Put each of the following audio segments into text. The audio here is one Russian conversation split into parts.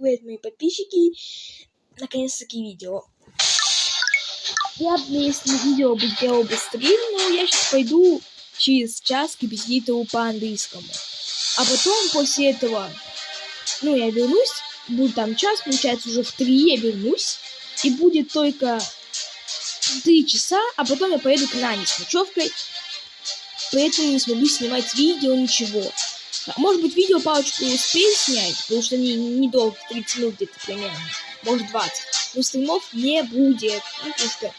Привет, мои подписчики. Наконец-таки видео. Я бы, если видео бы сделал быстрее, но я сейчас пойду через час к репетитору по английскому. А потом, после этого, я вернусь, будет там час, получается, уже в 3 я вернусь, и будет только 3 часа, а потом я поеду к Нане с ночевкой, поэтому не смогу снимать видео, ничего. Может быть, видео парочку успею снять, потому что они недолго, 30 минут где-то примерно, может 20. Но стримов не будет, потому что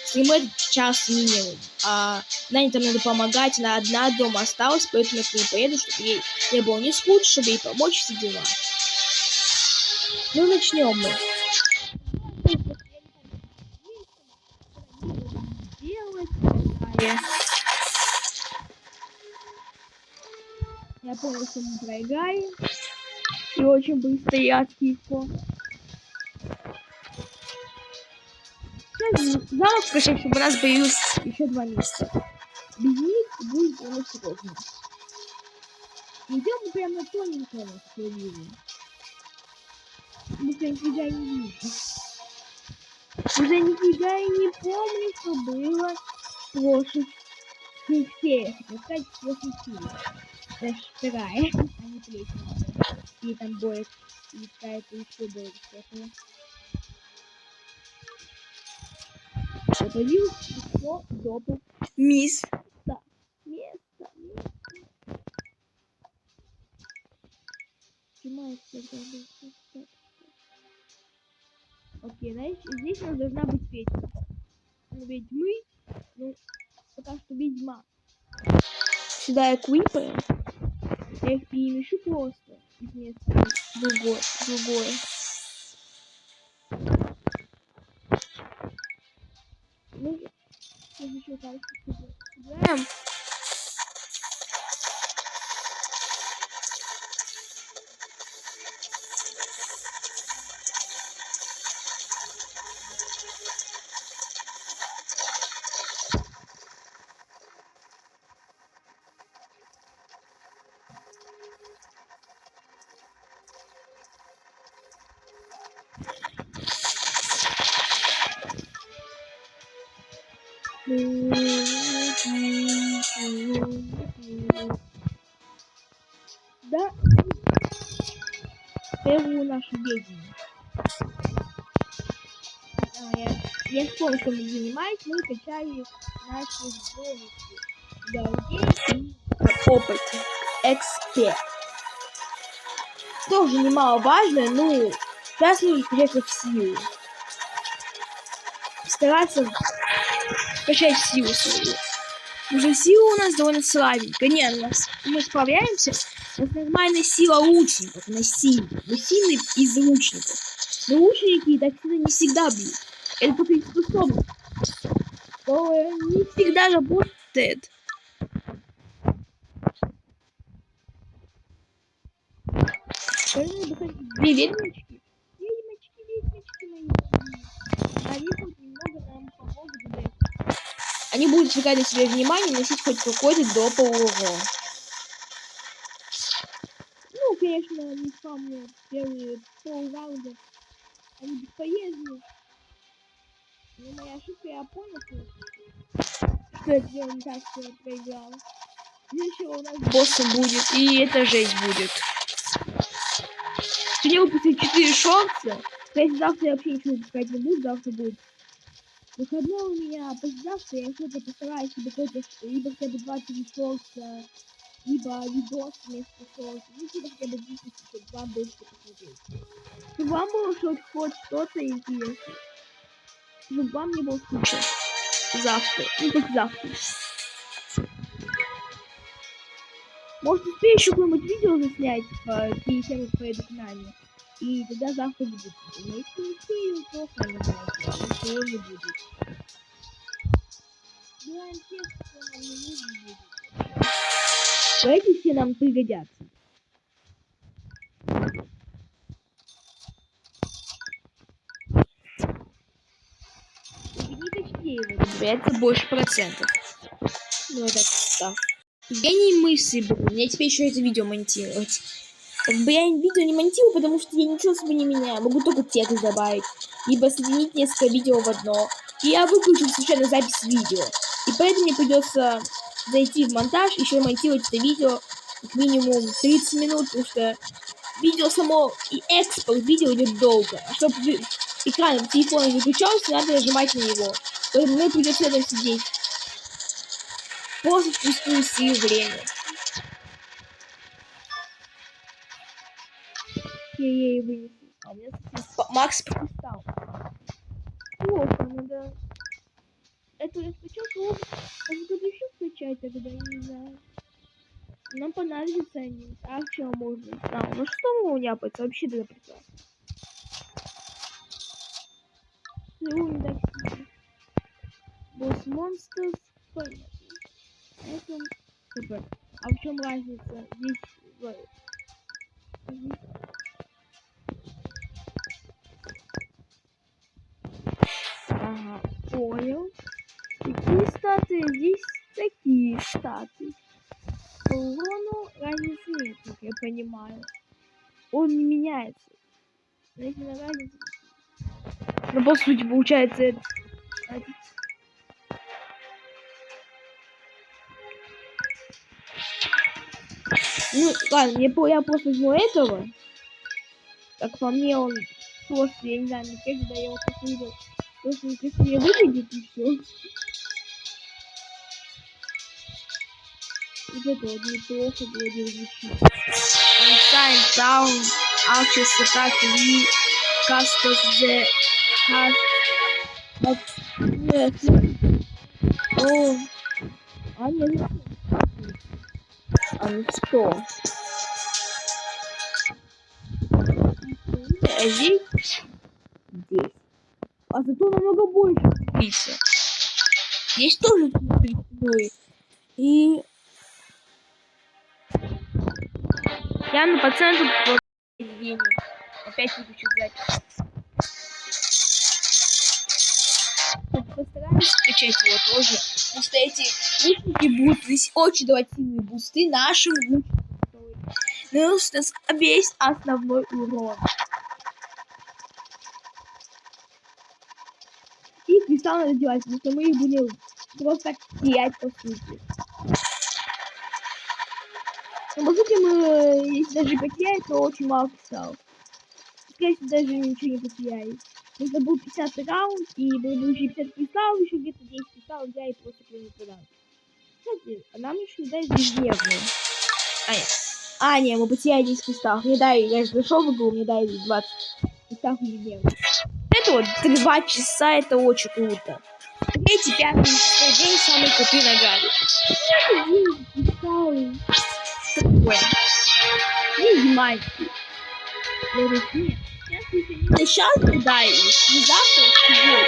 стримы это час минимум. А Нане там надо помогать, она одна дома осталась, поэтому я к ней поеду, чтобы ей не было не скучно, чтобы ей помочь, все дела. Ну, начнем мы. Я понял, что мы проиграем. И очень быстро и откидку. Сейчас замок скачать, чтобы у нас появилось еще 2 места. Без них будет очень сложно. Идем мы прямо на тоненького, что я вижу. Уже нифига не вижу. Уже нифига и не помню, что было в прошлых сериях. Так сказать, в прошлых сериях. Даже вторая, а не третья. И там будет, и какая-то еще будет что-то. Попадил число допу. Место. Окей, значит, здесь у нас должна быть ведьма. Ведьмы, пока что ведьма. Сюда я квипаю. Я их перемешу просто. Из места другое. Я еще карту собираем. Да, первую нашу ведьму. Я вспомнил, что мы занимаемся, мы качали наши бонусы. Да, опыте. Эксперт. Тоже немаловажно, сейчас нужно качаться в силу. Стараться качать силу свою. Уже сила у нас довольно слабенькая. Нет, мы справляемся. У нас нормальная сила лучников. Она сильная. Мы сильные из лучников. Но лучники так сильно не всегда бьют. Это только их способность. То не всегда работает. Две ведьмочки. Ведьмочки мои. Они хоть немного нам помогут. Они будут привлекать на себя внимание, носить хоть какой-то дополь урон. Конечно, не самые первые полраунда. Они бесполезны. Но моя ошибка, я понял, что я сделал не так, что я проиграл. Еще у нас боссом будет, и это жесть будет. Сегодня выпустили 4 шорта. Кстати, завтра я вообще ничего выпускать не буду, завтра будет выходной у меня. Послезавтра я что-то постараюсь, либо хотя бы 20 шорта, либо видос вместо шорта, либо хотя бы 10, чтобы вам было что посмотреть. Чтобы вам было хоть что-то интересное. Чтобы вам не было скучно. Завтра. Послезавтра. Может, успею еще какое-нибудь видео заснять, какие темы поеду к Нане. И тогда завтра будет. Но если не успею, то сами знаете. Ничего не будет. Делаем те, что нам не нужно будет. Эти все нам пригодятся. Это больше процентов. Это так. Я не мысли буду. Мне теперь еще это видео монтировать. Как бы я видео не монтирую, потому что я ничего себе не меняю. Могу только текст добавить. Либо соединить несколько видео в одно. И я выключил случайно запись видео. И поэтому мне придется зайти в монтаж, еще монтировать это видео как минимум 30 минут, потому что видео само и экспорт видео идет долго. А чтобы экран телефона не выключался, надо нажимать на него. Поэтому мне придется рядом сидеть. Просто впустую силу время. Я ей вынесу. А у меня Макс покустал. Плохо, надо... Это я скачал, может кто-то еще скачать тогда, я не знаю. Нам понадобятся они. А в чем можно? А, ну что у меня ляпается? Вообще тогда прекрасно. Ну, не так сильно. Босс монстров, понятно. Это супер. А в чем разница? Здесь... Ага, понял. Такие статы, здесь такие статы. По урону разницы нет, как я понимаю. Он не меняется. Знаете, на разницу. Но по сути получается это... Ну, ладно, я просто возьму этого. Как по мне, он просто, я не знаю, когда я его просто видел, просто некрасиво выглядит и все. Вот это вот неплохо было бы звучит. Unsigned down, Arches attack we casters the has but нет. О, а нет. А ну что? Здесь. А зато намного больше пицца. Здесь тоже пиццей. И я на пациенту денег. Опять выключу запись. Постараюсь скачать его тоже. Потому что эти лучники будут здесь очень давать сильные бусты нашим лучникам. Наносит нас весь основной урон. И кристалл надо делать, потому что мы их будем просто терять по сути. Но по сути мы, если даже потеряем, то очень мало кристаллов. Скорее всего, даже ничего не потеряем. Это будет 50 раунд, и предыдущие 50 кристаллов, еще где-то 10 кристаллов, я и просто прямо продам. Кстати, а нам еще не дают ежедневную. Не, мы потеряли 10 кристаллов. Мне дали, я же зашел в игру, мне дали 20 кристаллов ежедневно. Это вот 2 часа, это очень круто. Третий, пятый, шестой день самые крутые награды. Кристаллы. Такое. Ведьманский. Сейчас туда и не завтра, сегодня.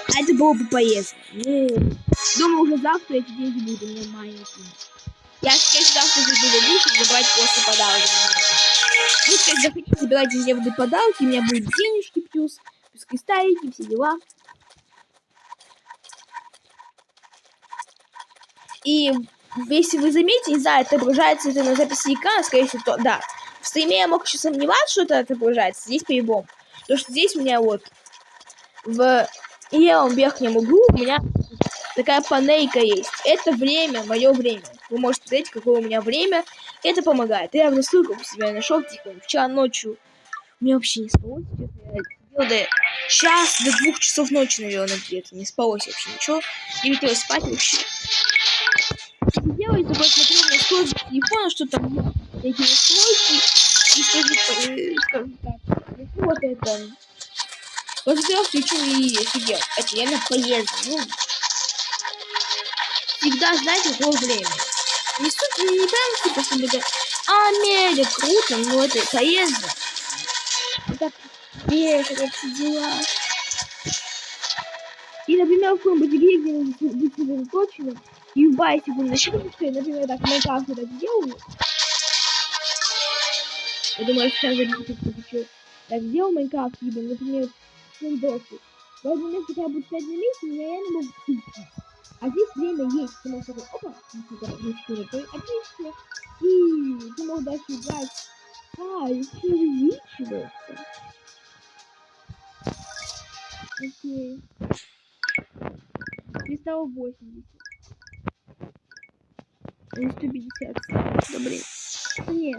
А это было бы полезно. Ну, думаю, уже завтра эти деньги будут у меня маленькие. Я, скорее, завтра буду лучше забрать после подарок. Вы, если захотите забирать ежедневные подарки, у меня будут денежки плюс кристаллики, все дела. И если вы заметите, не знаю, отображается это на записи экрана, скорее всего, то да. В стриме я мог еще сомневаться, что это отображается. Здесь по-любому. Потому что здесь у меня вот в левом верхнем углу у меня такая панелька есть. Это время, мое время. Вы можете смотреть, какое у меня время. Это помогает. Я в настройках у себя нашел тихо. Вчера ночью у меня вообще не спалось. Я до час, до 2 часов ночи, наверное, где-то. Не спалось вообще ничего. Не хотелось спать вообще. Делайте, посмотрю на настройки телефона, что там эти настройки. И скажу так. Вот это. Посмотрел, включил и офигел. Это реально полезно. Ну, всегда знаете, какое время. Не суть, не прям типа, чтобы это мега круто, но это полезно. Так, как все дела. И, например, в какой-нибудь игре, где нужно быть сосредоточенным, и любая секунда секунды, например, так, Майнкрафт это делаю. Я думаю, сейчас запишу, так сделал Майнкрафт, либо, например, Сэндбоксы. В этот момент, когда я буду стоять на месте, я реально могу уйти. А здесь время есть, ты можешь такой, опа, отлично, и ты можешь дальше играть А, еще увеличивается. Окей. 380. 150. Добрый. Не.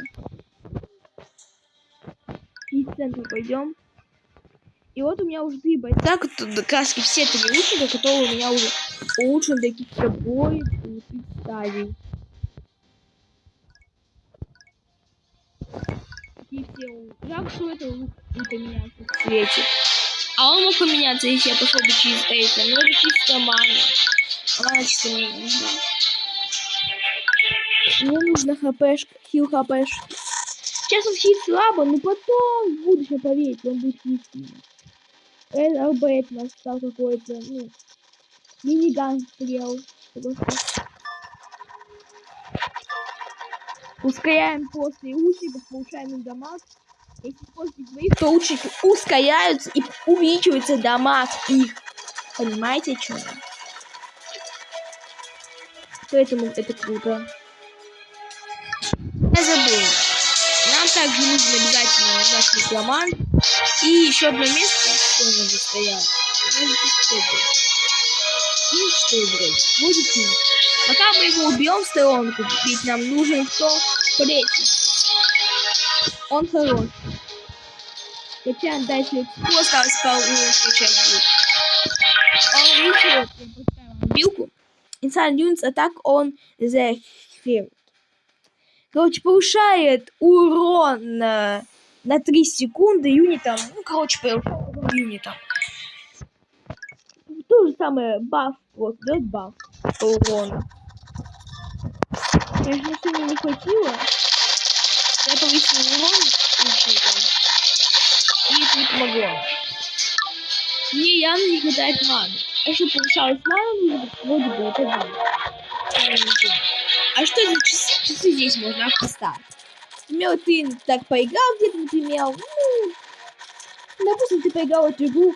И в центр пойдем. И вот у меня уже 3 бойца, как раз и все 3 лучника, которые у меня уже улучшены до каких-то боев и стадий. И все. Жалко, что это лук не поменялся в цвете. А он мог поменяться, если я пошел бы через эйта. Но это чисто мана. Мана чисто мне не нужна. Мне нужна хпшка, хил хпшка. Сейчас он хит слабо, но потом в будущем, поверьте, он будет хит сильно. ЛБ у нас стал какой-то, ну, миниган стрел. Ускоряем после лучников, повышаем их дамаг. Если использовать двоих, то лучники ускоряются и увеличивается дамаг их. Понимаете, о чем? Поэтому это круто. Я забыл. Нам также нужно обязательно наш рекламант. И еще одно место, что у нас стояло. И что вроде? Будет фильм. Пока мы его убьем в сторонку, ведь нам нужен кто? Плеть. Он хорош. Качаем дальше. Осталось пару качать будет. Он ничего, поставим билку. Inside Units Attack on the Field. Короче, повышает урон на 3 секунды юнитам. Ну, короче, повышает урон юнитам. То же самое баф, просто дает баф по урону. Конечно, сильно не хватило. Я повысил урон лучникам. И это не помогло. Мне явно не хватает маны. А что повышалась мана, вроде бы это было. А что за часы? Часы здесь можно автостарт. Например, ты так поиграл где-то, например, ну, допустим, ты поиграл эту игру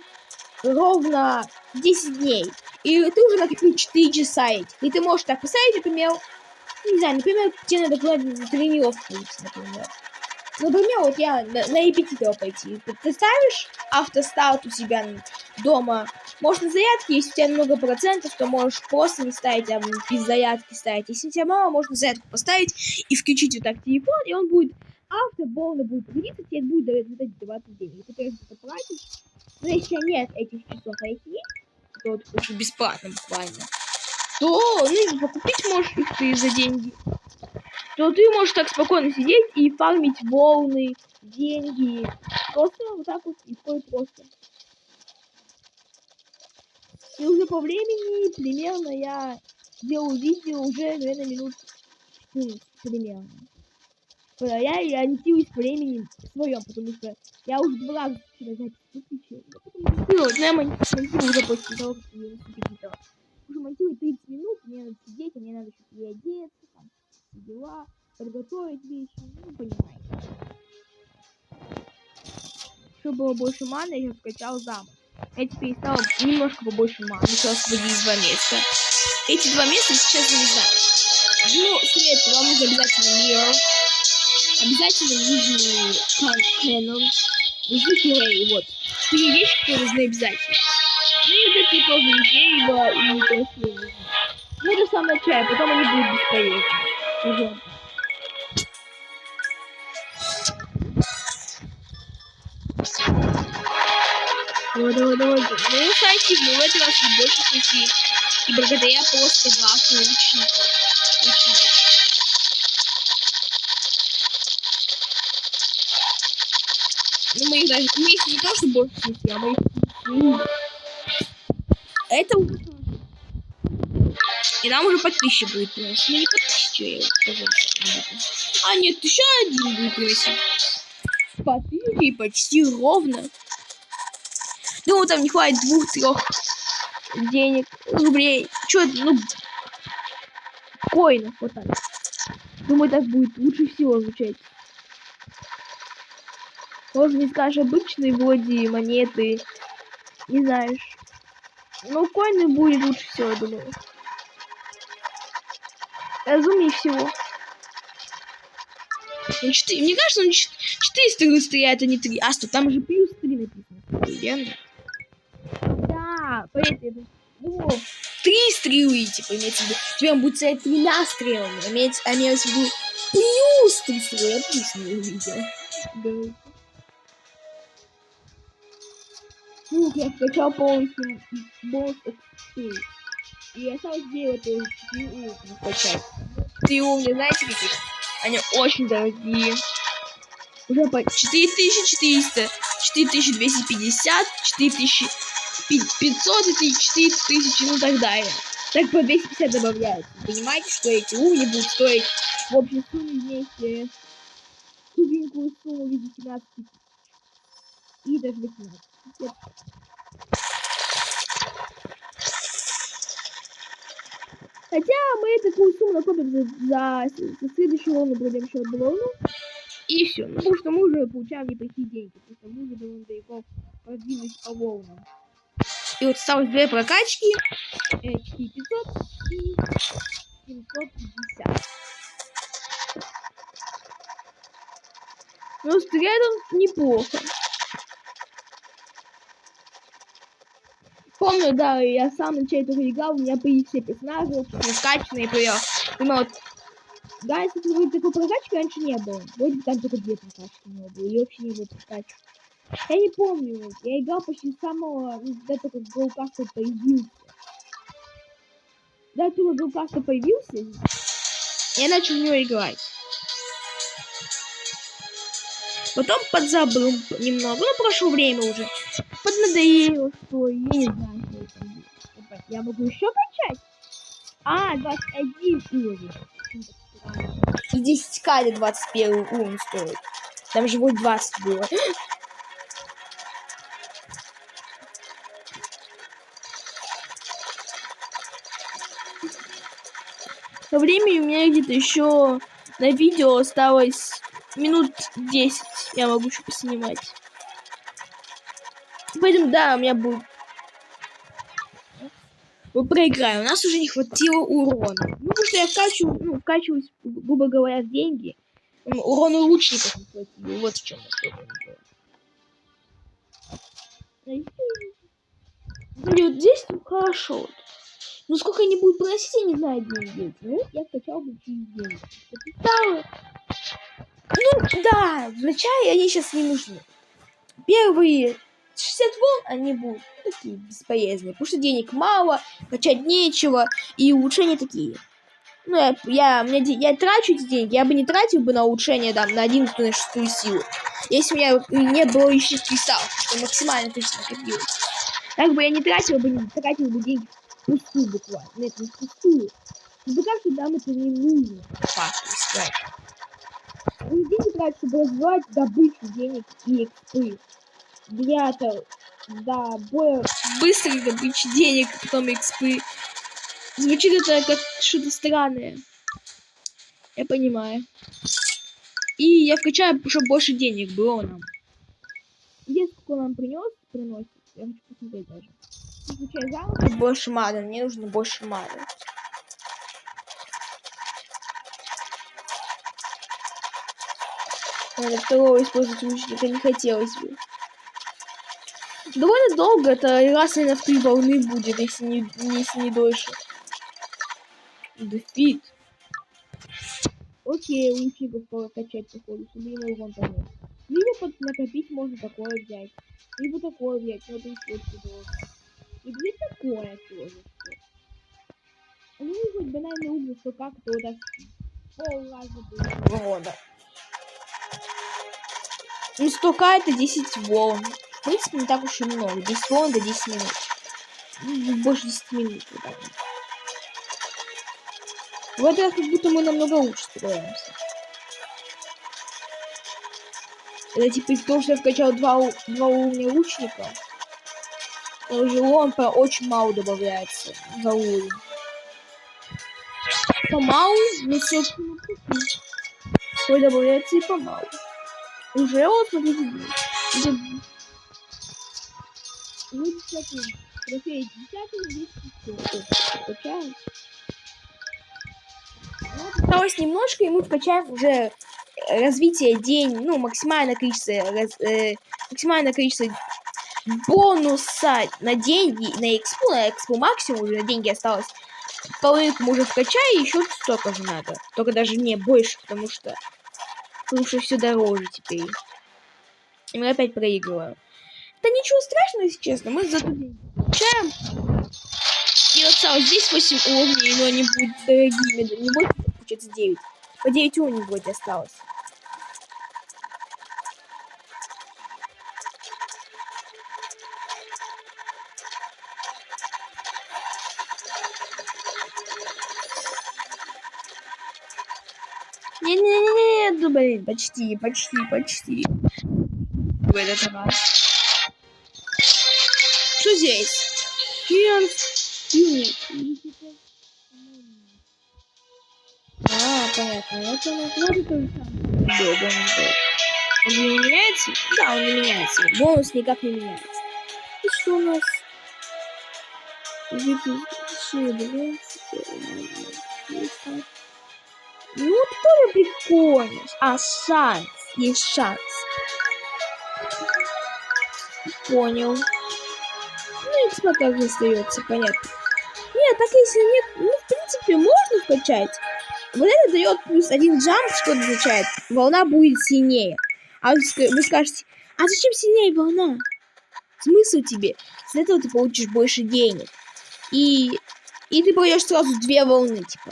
ровно 10 дней. И ты уже накопил 4 часа эти. И ты можешь так поставить, например, не знаю, например, тебе надо куда-нибудь на тренировку, например. Например, вот я на репетитора пойти. Ты ставишь автостарт у себя дома. Может, на зарядке, если у тебя много процентов, то можешь просто не ставить, а без зарядки ставить. Если у тебя мало, можно зарядку поставить и включить вот так телефон, и он будет автоболно будет пригодиться, тебе будет давать вот эти 20 денег. Ты, конечно, это платишь. Но если нет этих часов, а эти есть, то вот очень бесплатно буквально, то, ну, покупить можешь их ты за деньги. То ты можешь так спокойно сидеть и фармить волны, деньги. Просто вот так вот и входит просто. И уже по времени примерно я делаю видео уже, наверное, минут 14 примерно. Я ориентируюсь по времени своем, потому что я уже 2 раза вчера запись выключила. Но я монтирую уже после того, как я репетитора. Уже монтирую 30 минут, мне надо сидеть, а мне надо еще переодеться, там, дела, подготовить вещи, ну, понимаете. Чтобы было больше маны, я скачал замок. Я теперь стал немножко побольше маны, начал освободить 2 места. Эти 2 места сейчас я не знаю. Ну, след, вам нужно обязательно мир. Обязательно нужны канон. Нужны кирей, вот. 3 вещи, которые нужны обязательно. Ну и вот эти тоже дерево и красивые нужны. Ну это самое чай, потом они будут бесполезны. Уже. Давай. Ну, кстати, мы в этот раз больше пути. И благодаря просто бафу лучников. Ну, мы их не то, что больше пути, а мы их... Это уже... И нам уже по 1000 будет приносить. Ну, не по 1000, я скажу. А, нет, 1001 будет приносить. По 1000 и почти ровно. Думаю, там не хватит 2-3 денег, рублей. Чё, ну, коинов, вот так. Думаю, так будет лучше всего звучать. Можно не скажешь обычные вроде монеты, не знаешь. Но коины будет лучше всего, я думаю. Разумнее всего. Ну, 4, мне кажется, он 4 стрелы стреляет, а не 3. А, стоп, там же плюс 3 написано. Верно? Да, поэтому... Ну, 3 стрелы, типа, имеется в виду. Теперь он будет стрелять 3 стрелами. Имеется в виду плюс 3 стрелы. Я плюс не увидел. Ну, я скачал полностью босс XP. И осталось 9 тоже 4 уровня скачать. 3 уровня, знаете каких? Они очень дорогие. Уже по 4400, 4250, 4500 и 4000, ну так далее. Так по 250 добавляют. Понимаете, что эти уровни будут стоить в общей сумме вместе кругленькую сумму в виде 17 тысяч. И даже 18. Хотя мы такую сумму накопим за следующую волну, пройдем еще одну волну. И все. Ну, потому что мы уже получаем неплохие деньги. Потому что мы уже довольно далеко продвинулись по волнам. И вот осталось 2 прокачки. 4500 и 750. Но стреляет он неплохо. Помню, да, я сам на начале тоже играл, у меня были все персонажи, скачанные, например. Вот. Да, если вроде такой прокачки раньше не было. Вроде бы там только 2 прокачки не было. И вообще не было прокачки. Я не помню. Я играл почти с самого, до того, как Гоукаста появился. Да, когда Гоукаста появился, я начал в него играть. Потом подзабыл немного. Ну, прошло время уже. Поднадоело, что я не знаю, что это будет. Я могу еще качать? А, 21 уровень. И 10к до 21 уровень стоит. Там же будет 20 было. По времени у меня где-то еще на видео осталось минут 10. Я могу еще поснимать. Поэтому, да, у меня будет... Мы проиграем. У нас уже не хватило урона. Ну, потому что я вкачиваюсь, грубо говоря, в деньги. Урона лучников не хватило. Вот в чем проблема была. Вот здесь хорошо. Ну, сколько они будут просить, я не знаю, деньги. Ну, я скачал бы через деньги. Капиталы. Ну, да, вначале они сейчас не нужны. Первые 60 волн, они будут такие бесполезные. Потому что денег мало, качать нечего. И улучшения такие. Ну, я трачу эти деньги. Я бы не тратил бы на улучшение, там, на 11 на 6 силу. Если у меня не было еще кристаллов, что максимально точно накопилось. Так бы я не тратил бы деньги пустую буквально. Нет, не пустую. Но пока что нам это не нужно. Факт, искать. Ну, деньги тратят, чтобы развивать добычу денег и экспы. Для-то, да, более быстрой добычи денег, а потом экспы. Звучит это как что-то странное. Я понимаю. И я вкачаю, чтобы больше денег было нам. Где сколько нам приносит? Я хочу посмотреть даже. Включай замок. Больше маны. Мне нужно больше маны. Надо второго использовать лучника не хотелось бы. Довольно долго, это раз, наверное, в 3 волны будет, если не дольше. Дефит. Окей, лучников прокачать, походу, чтобы ему урон понять. Либо накопить можно такое взять. Либо такое взять, но это не очень дорого. И где такое тоже. Ну, хоть банальный угол, что как-то вот так полраза было урона. Ну, 100к это 10 волн. В принципе, не так уж и много. 10 волн до 10 минут. Ну, больше 10 минут. Вот так. В этот раз как будто мы намного лучше справляемся. Это типа из-за того, что я вкачал два уровня лучника. Уже урон очень мало добавляется за уровень. Помалу, но собственно, ой, добавляется и помалу. Уже вот, смотрите, ну, 10 трофей 10 вкачаем. Осталось немножко, и мы вкачаем уже развитие день, ну, максимальное количество бонуса на деньги, на экспу максимум уже на деньги осталось. Половинку мы уже вкачали, еще столько же надо. Только даже не больше, потому что все дороже теперь. И мы опять проигрываем. Да ничего страшного, если честно. Мы зато получаем. И осталось здесь 8 уровней, но они будут дорогими. Не будет, получается 9. По 9 уровней будет осталось. Не-не-не, ну блин, почти. В этот раз. Что здесь? Понятно. Это тоже самое. Он не меняется? Да, он не меняется. Бонус никак не меняется. И что у нас? Ну, тоже прикольно. А шанс. Есть шанс. Понял. Ну, экспа также остается, понятно. Нет, так если нет, ну, в принципе, можно вкачать. Вот это дает плюс 1 джамп, что это означает? Волна будет сильнее. А вы скажете, а зачем сильнее волна? Смысл тебе? С этого ты получишь больше денег. И ты пройдешь сразу 2 волны, типа.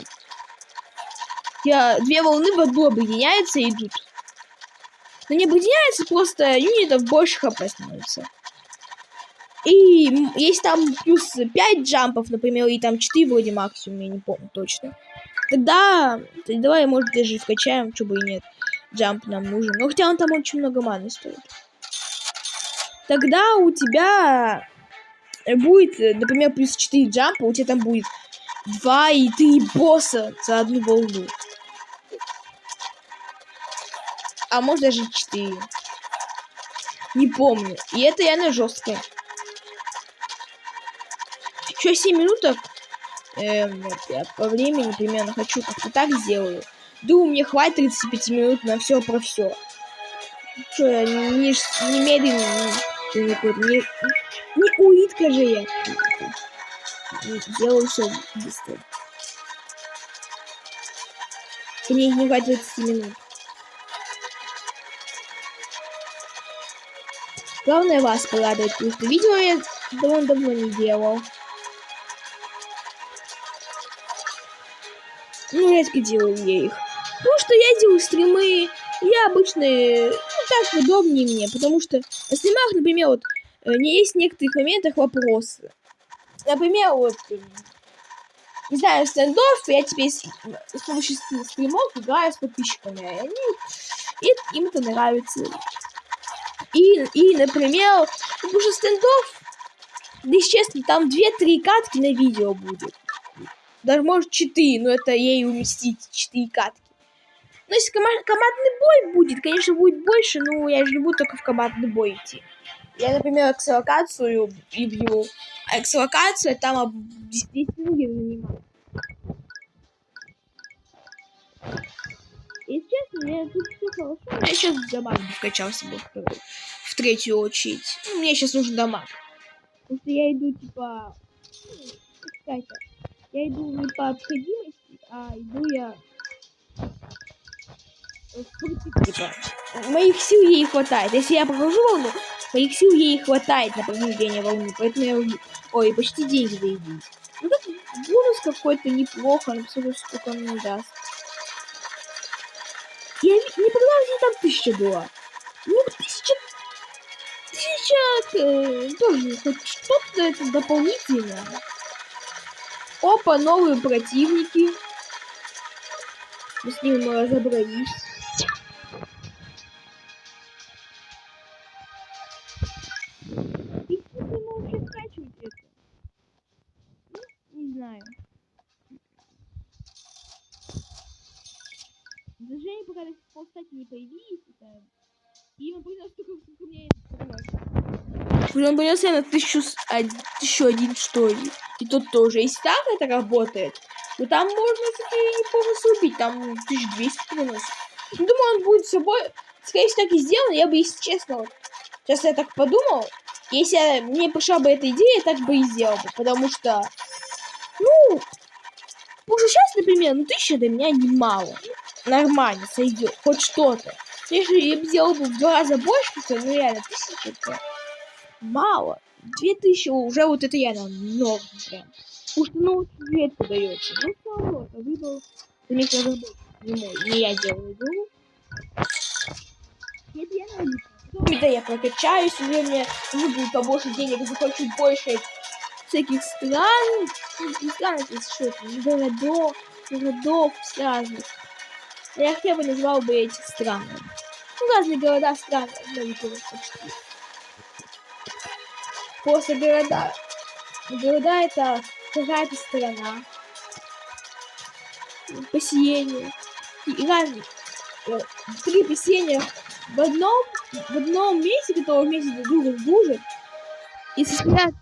2 волны в одну объединяются и идут. Но не объединяются, просто юнитов больше хп становится. И есть там плюс 5 джампов, например, и там 4 вроде максимум, я не помню точно. Тогда давай, может, даже вкачаем, что бы и нет. Джамп нам нужен. Но хотя он там очень много маны стоит. Тогда у тебя будет, например, плюс 4 джампа, у тебя там будет 2 и 3 босса за одну волну. А может даже 4. Не помню. И это реально жестко. Еще 7 минуток. Вот, я по времени примерно хочу как-то так сделаю. Думаю, мне хватит 35 минут на все про все. Что, я немедленно не улитка же я. Делаю все быстро. Мне не хватит 20 минут. Главное вас порадовать, потому что видео я довольно давно не делал. Ну, редко делаю я их. Потому что я делаю стримы, я обычно, ну, так удобнее мне, потому что на стримах, например, вот, не есть в некоторых моментах вопросы. Например, вот, не знаю, стендов, я теперь с помощью стримов играю с подписчиками, и им это нравится. И, например, потому что стендов, если честно, там 2-3 катки на видео будет. Даже, может, 4, но это ей уместить 4 катки. Но если командный бой будет, конечно, будет больше, но я же не буду только в командный бой идти. Я, например, экслокацию и бью. А экслокация там 10 минут занимает. Если честно, мне тут все хорошо. Я сейчас дамаг вкачал себе в третью очередь. Ну, мне сейчас нужен дамаг. Потому что я иду, типа... Кстати, я иду не по обходимости, а иду я... Типа, моих сил ей хватает. Если я прохожу волну, моих сил ей хватает на прохождение волны. Поэтому я уже... Ой, почти деньги заебись. Ну, так бонус какой-то неплохо, но посмотрим, сколько он мне даст. Я не понимаю, где там 1000 была. Ну, 1000 тоже хоть что-то это дополнительно. Опа, новые противники. Мы с ними разобрались. И как мы вообще скачивать это? Ну, не знаю. Движение пока кстати, не появились. И он принес только сколько мне это. Он принес на 1001 что ли. И тут тоже. Если так это работает, то там можно теперь неплохо убить. Там 1200 приносит. Думаю, он будет собой, скорее всего, так и сделан. Я бы, если честно, вот, сейчас я так подумал, если мне пришла бы эта идея, я так бы и сделал бы, потому что, ну, уже сейчас, например, 1000 для меня немало. Нормально сойдет, хоть что-то. Если я бы сделал бы в 2 раза больше, то, ну, реально, 1000 это мало. 2000 уже вот это реально много прям. Потому что, ну, редко дается. Ну, все равно, это выбор самих разработчиков. Не мой, не я делаю игру. Нет, я налично. Потом, да, я прокачаюсь, уже мне будет побольше денег, захочу больше всяких стран. Не стран, это что это, городов разных. Я хотя бы назвал бы эти страны. Ну, разные города, страны, почти. После города. Города это какая-то страна. Поселение. И разные. 3 поселения в одном месте, которые вместе друг друга дружат. И состоят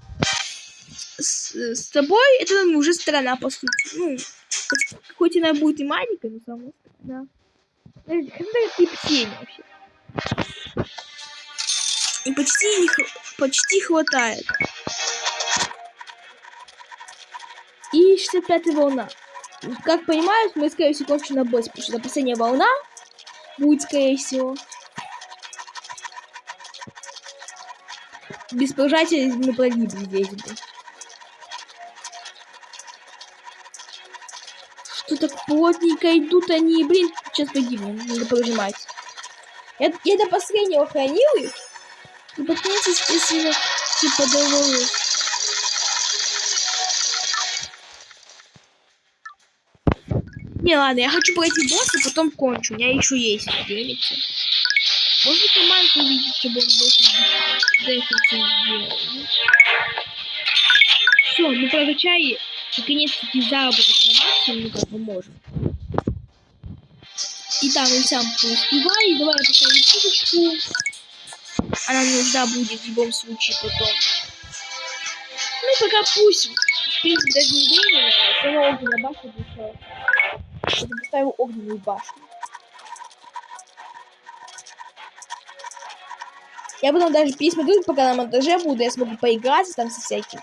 с тобой, это уже страна, по сути. Ну, хоть она будет и маленькая, но сама страна. Это 3 поселения вообще. И почти хватает. И 65-я волна. Как понимаешь, мы, скорее всего, кончим на босс, потому что последняя волна будет, скорее всего. Без пожатия мы погибли здесь бы. Что так плотненько идут они, блин, сейчас погибнем, надо прожимать. Я до последнего хранил их, и под конец, естественно, типа доволен. Не, ладно, я хочу пройти босса, потом кончу. У меня еще есть делиться. Можно команду увидеть, чтобы он больше дефенсив сделал. Все, мы прокачали наконец-таки заработок на максимум, ну как мы можем. И там и сам успевай, давай я поставлю птичку. Она нужна будет в любом случае потом. Ну и пока пусть. В принципе, даже не временно, все равно огненная башня будет. Я поставил огненную башню. Я потом даже пересмотрю, пока на монтаже буду, я смогу поиграться там со всяким.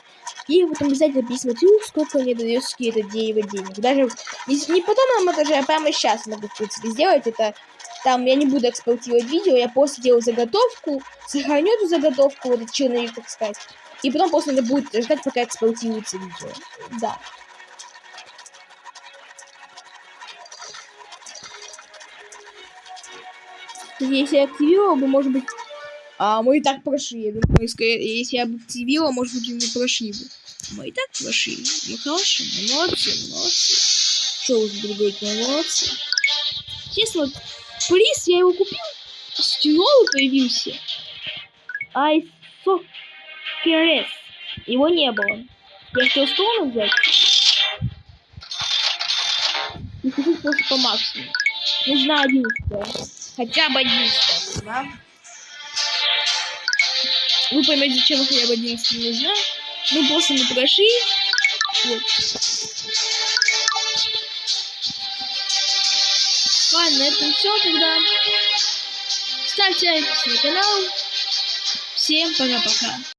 И потом обязательно пересмотрю, сколько мне дает это дерево денег. Даже не потом на монтаже, а прямо сейчас могу, в принципе, сделать это. Там я не буду экспортировать видео, я просто делаю заготовку, сохраню эту заготовку, вот этот черновик, так сказать. И потом просто надо будет ждать, пока экспортируется видео. Да. Если я активировал бы, может быть... мы и так прошли. Я думаю, если я бы активировал, может быть, мы прошли бы. Мы и так прошли. Ну хорошо, молодцы. Что уж буду говорить, молодцы. Честно, вот, приз я его купил. Новый появился. Айсокерес. Его не было. Я хотел стону взять. И хочу просто по максимуму. Нужна 11. Хотя бы 11, да? Вы поймете, зачем хотя бы 11 нужна. Ну, просто мы прошли. Вот. Ладно, на этом все тогда. Ставьте лайк на канал. Всем пока-пока.